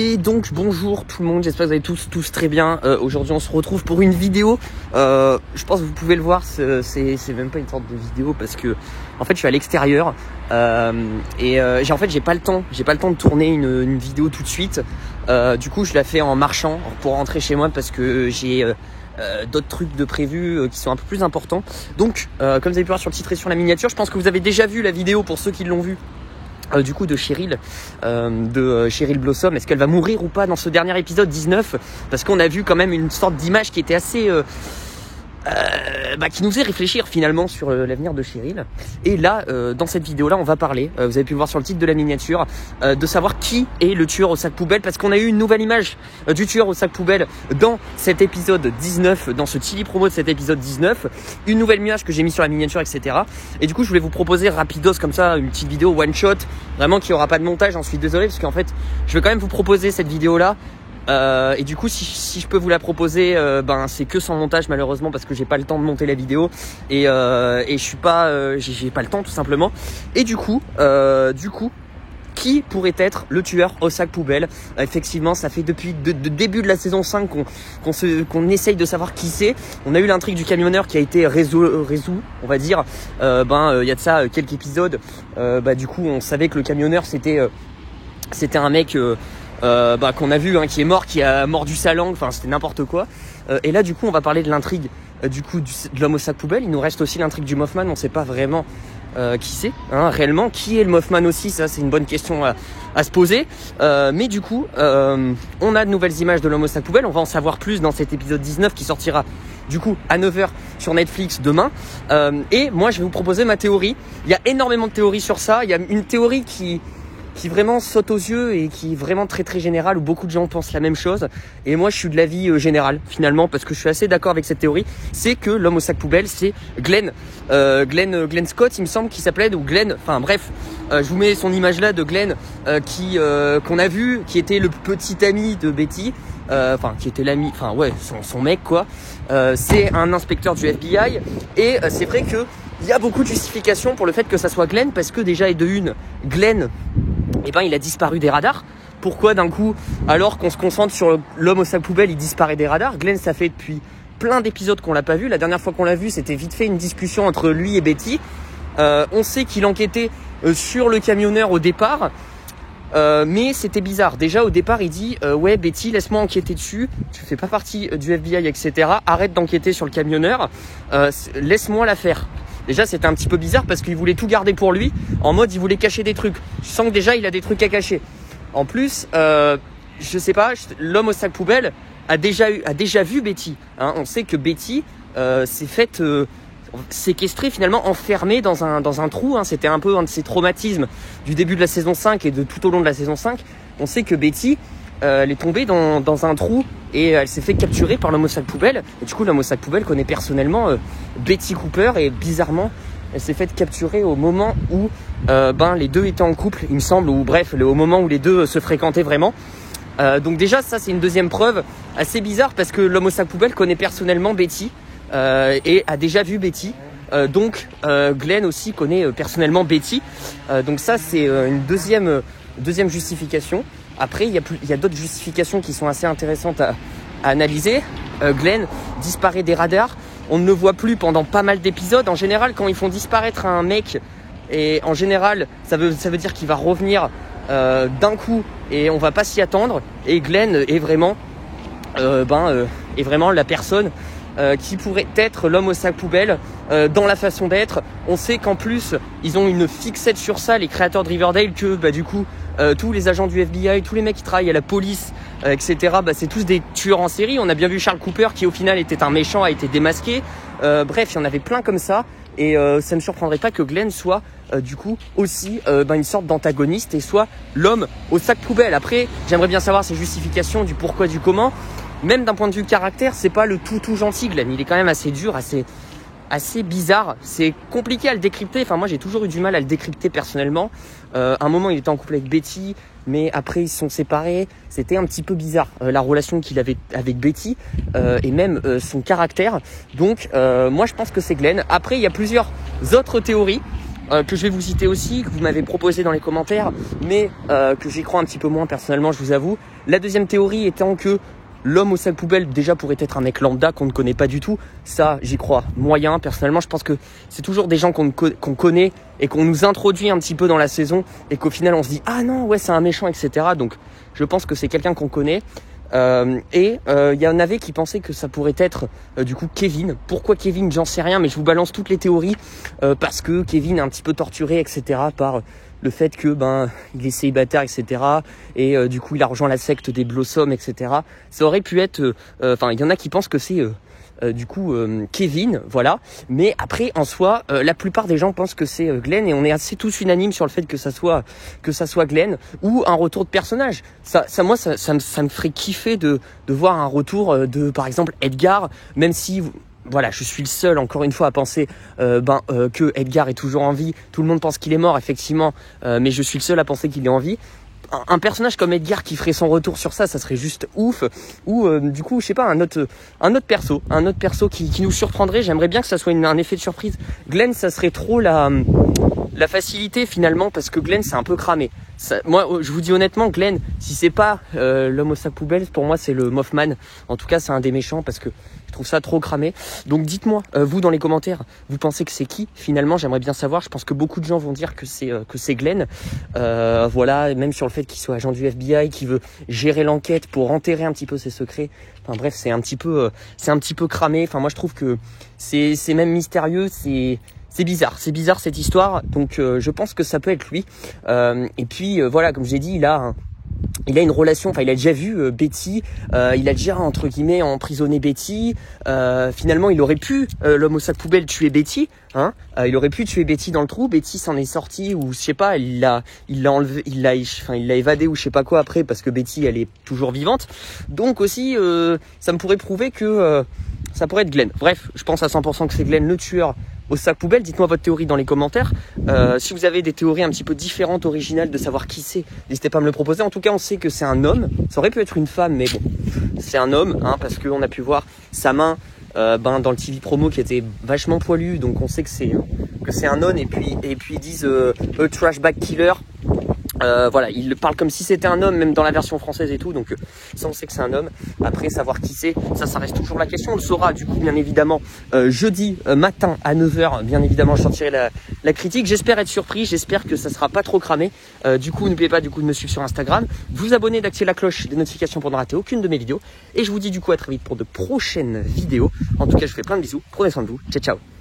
Et donc bonjour tout le monde, j'espère que vous allez tous très bien. Aujourd'hui on se retrouve pour une vidéo. Je pense que vous pouvez le voir, c'est même pas une sorte de vidéo parce que en fait je suis à l'extérieur j'ai pas le temps de tourner une vidéo tout de suite. Du coup je la fais en marchant pour rentrer chez moi parce que j'ai d'autres trucs de prévus qui sont un peu plus importants. Donc comme vous avez pu voir sur le titre et sur la miniature, je pense que vous avez déjà vu la vidéo pour ceux qui l'ont vue. Du coup de Cheryl Blossom, est-ce qu'elle va mourir ou pas dans ce dernier épisode 19, parce qu'on a vu quand même une sorte d'image qui était assez qui nous faisait réfléchir finalement sur l'avenir de Cheryl. Et là dans cette vidéo là on va parler, vous avez pu le voir sur le titre de la miniature, de savoir qui est le tueur au sac poubelle, parce qu'on a eu une nouvelle image du tueur au sac poubelle dans cet épisode 19, dans ce Tilly promo de cet épisode 19, une nouvelle image que j'ai mis sur la miniature, etc. Et du coup je voulais vous proposer rapidos comme ça une petite vidéo one shot, vraiment qui aura pas de montage, j'en suis désolé parce qu'en fait je vais quand même vous proposer cette vidéo là. Et du coup si je peux vous la proposer, c'est que sans montage malheureusement, parce que j'ai pas le temps de monter la vidéo et je suis pas j'ai pas le temps tout simplement. Et du coup qui pourrait être le tueur au sac poubelle? Effectivement, ça fait depuis le début de la saison 5 qu'on essaye de savoir qui c'est. On a eu l'intrigue du camionneur qui a été résolu, on va dire. Y a de ça quelques épisodes. Du coup, on savait que le camionneur c'était un mec qu'on a vu, qui est mort, qui a mordu sa langue. Enfin, c'était n'importe quoi. Et là, du coup, on va parler de l'intrigue de l'homme au sac poubelle. Il nous reste aussi l'intrigue du Mothman. On ne sait pas vraiment qui c'est, réellement. Qui est le Mothman aussi? Ça, c'est une bonne question à se poser. Mais du coup, on a de nouvelles images de l'homme au sac poubelle. On va en savoir plus dans cet épisode 19 qui sortira du coup à 9h sur Netflix demain. Et moi, je vais vous proposer ma théorie. Il y a énormément de théories sur ça. Il y a une théorie qui vraiment saute aux yeux et qui est vraiment très très générale, où beaucoup de gens pensent la même chose. Et moi je suis de l'avis général finalement, parce que je suis assez d'accord avec cette théorie. C'est que l'homme au sac poubelle c'est Glenn Scott, il me semble qu'il s'appelait, ou Glenn, enfin bref, je vous mets son image là de Glenn qu'on a vu, qui était le petit ami de Betty, qui était l'ami, son mec quoi. C'est un inspecteur du FBI et c'est vrai que il y a beaucoup de justifications pour le fait que ça soit Glenn, parce que déjà, et de une, Glenn, il a disparu des radars. Pourquoi d'un coup, alors qu'on se concentre sur l'homme au sac poubelle, il disparaît des radars? Glenn, ça fait depuis plein d'épisodes qu'on l'a pas vu. La dernière fois qu'on l'a vu, c'était vite fait une discussion entre lui et Betty. On sait qu'il enquêtait sur le camionneur au départ. Mais c'était bizarre. Déjà au départ il dit ouais Betty, laisse-moi enquêter dessus, tu fais pas partie du FBI, etc. Arrête d'enquêter sur le camionneur, laisse-moi la faire. Déjà c'était un petit peu bizarre parce qu'il voulait tout garder pour lui, en mode il voulait cacher des trucs. Je sens que déjà il a des trucs à cacher. En plus je sais pas, l'homme au sac poubelle a déjà vu Betty, On sait que Betty s'est faite séquestrée, finalement enfermée dans un trou, C'était un peu un de ses traumatismes du début de la saison 5 et de tout au long de la saison 5. On sait que Betty elle est tombée dans un trou et elle s'est fait capturer par l'homme au sac poubelle. Et du coup l'homme au sac poubelle connaît personnellement Betty Cooper, et bizarrement elle s'est fait capturer au moment où les deux étaient en couple, il me semble, ou bref au moment où les deux se fréquentaient vraiment. Donc déjà ça c'est une deuxième preuve assez bizarre, parce que l'homme au sac poubelle connaît personnellement Betty et a déjà vu Betty. Donc Glenn aussi connaît personnellement Betty. Donc ça c'est une deuxième justification. Après il y a d'autres justifications qui sont assez intéressantes à analyser. Glenn disparaît des radars, on ne le voit plus pendant pas mal d'épisodes. En général quand ils font disparaître un mec, et en général ça veut dire qu'il va revenir d'un coup et on va pas s'y attendre. Et Glenn est vraiment la personne qui pourrait être l'homme au sac poubelle dans la façon d'être. On sait qu'en plus ils ont une fixette sur ça, les créateurs de Riverdale, que du coup tous les agents du FBI, tous les mecs qui travaillent à la police, etc. C'est tous des tueurs en série. On a bien vu Charles Cooper qui au final était un méchant, a été démasqué. Bref, il y en avait plein comme ça. Et ça ne me surprendrait pas que Glenn soit du coup aussi une sorte d'antagoniste et soit l'homme au sac poubelle. Après, j'aimerais bien savoir ses justifications du pourquoi, du comment. Même d'un point de vue caractère, c'est pas le tout gentil Glenn. Il est quand même assez dur, assez bizarre. C'est compliqué à le décrypter. Enfin, moi, j'ai toujours eu du mal à le décrypter personnellement. À un moment, il était en couple avec Betty, mais après, ils se sont séparés. C'était un petit peu bizarre, la relation qu'il avait avec Betty et même son caractère. Donc, moi, je pense que c'est Glenn. Après, il y a plusieurs autres théories. que je vais vous citer aussi, que vous m'avez proposé dans les commentaires, mais que j'y crois un petit peu moins personnellement, je vous avoue. La deuxième théorie étant que l'homme au sac poubelle déjà pourrait être un mec lambda qu'on ne connaît pas du tout. Ça, j'y crois moyen. Personnellement, je pense que c'est toujours des gens qu'on connaît et qu'on nous introduit un petit peu dans la saison et qu'au final on se dit ah non ouais c'est un méchant, etc. Donc je pense que c'est quelqu'un qu'on connaît. Il y en avait qui pensaient que ça pourrait être du coup Kevin. Pourquoi Kevin, j'en sais rien, mais je vous balance toutes les théories parce que Kevin est un petit peu torturé, etc. par le fait que il est célibataire, etc. Et du coup il a rejoint la secte des Blossoms, etc. Ça aurait pu être, il y en a qui pensent que c'est Kevin, voilà. Mais après, en soi, la plupart des gens pensent que c'est Glenn et on est assez tous unanimes sur le fait que ça soit Glenn ou un retour de personnage. Ça me ferait kiffer de voir un retour de, par exemple, Edgar, même si voilà, je suis le seul, encore une fois, à penser que Edgar est toujours en vie. Tout le monde pense qu'il est mort, effectivement, mais je suis le seul à penser qu'il est en vie. Un personnage comme Edgar qui ferait son retour sur ça serait juste ouf. Ou du coup, je sais pas, un autre perso qui nous surprendrait. J'aimerais bien que ça soit un effet de surprise. Glenn, ça serait trop la facilité finalement, parce que Glenn c'est un peu cramé. Moi, je vous dis honnêtement, Glenn, si c'est pas l'homme au sac poubelle, pour moi c'est le Mothman. En tout cas, c'est un des méchants parce que je trouve ça trop cramé. Donc dites-moi, vous dans les commentaires, vous pensez que c'est qui finalement? J'aimerais bien savoir. Je pense que beaucoup de gens vont dire que c'est Glenn. Voilà, même sur le fait qu'il soit agent du FBI, qui veut gérer l'enquête pour enterrer un petit peu ses secrets. Enfin bref, c'est un petit peu cramé. Enfin moi je trouve que c'est même mystérieux. C'est bizarre cette histoire, donc je pense que ça peut être lui. Et puis voilà, comme je l'ai dit, il a une relation, enfin il a déjà vu Betty, il a déjà entre guillemets emprisonné Betty. Finalement, il aurait pu l'homme au sac poubelle tuer Betty, hein. Il aurait pu tuer Betty dans le trou. Betty s'en est sortie ou je sais pas, il l'a enlevé, il l'a évadé ou je sais pas quoi après parce que Betty elle est toujours vivante. Donc aussi, ça me pourrait prouver que ça pourrait être Glenn. Bref, je pense à 100% que c'est Glenn le tueur au sac poubelle. Dites-moi votre théorie dans les commentaires. Si vous avez des théories un petit peu différentes, originales, de savoir qui c'est, n'hésitez pas à me le proposer. En tout cas, on sait que c'est un homme. Ça aurait pu être une femme, mais bon, c'est un homme, hein, parce qu'on a pu voir sa main dans le TV promo qui était vachement poilu. Donc on sait que c'est un homme. Et puis ils disent a trash bag killer. Voilà, il parle comme si c'était un homme, même dans la version française et tout, donc ça on sait que c'est un homme. Après, savoir qui c'est, ça reste toujours la question. On le saura du coup bien évidemment jeudi matin à 9h, bien évidemment je sortirai la critique. J'espère être surpris, j'espère que ça sera pas trop cramé. Du coup n'oubliez pas de me suivre sur Instagram, vous abonner, d'activer la cloche des notifications pour ne rater aucune de mes vidéos. Et je vous dis du coup à très vite pour de prochaines vidéos. En tout cas je vous fais plein de bisous, prenez soin de vous, ciao ciao.